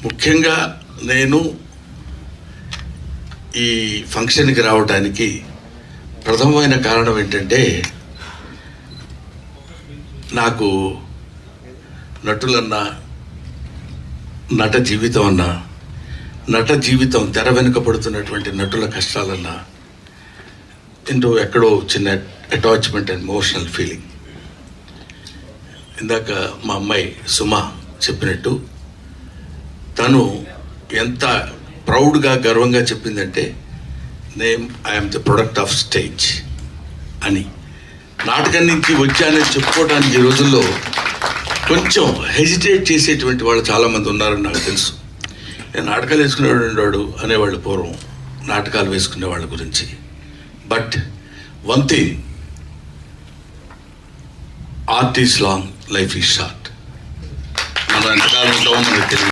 ముఖ్యంగా నేను ఈ ఫంక్షన్కి రావడానికి ప్రథమమైన కారణం ఏంటంటే, నాకు నటులన్నా, నట జీవితం అన్నా, నట జీవితం తెర వెనుక పడుతున్నటువంటి నటుల కష్టాలన్నా ఎక్కడో చిన్న అటాచ్మెంట్ అండ్ ఎమోషనల్ ఫీలింగ్. ఇందాక మా అమ్మాయి సుమ చెప్పినట్టు, తను ఎంత ప్రౌడ్గా గర్వంగా చెప్పిందంటే, I'm the product of stage అని. నాటకం నుంచి వచ్చానని చెప్పుకోవడానికి ఈ రోజుల్లో కొంచెం హెజిటేట్ చేసేటువంటి వాళ్ళు చాలామంది ఉన్నారని నాకు తెలుసు. నేను నాటకాలు వేసుకునేవాడు అనేవాళ్ళు పూర్వం, నాటకాలు వేసుకునే వాళ్ళ గురించి. But one thing, art is long, life is short. మనం ఎంతకాలం ఉంటామో మనకు తెలియదు.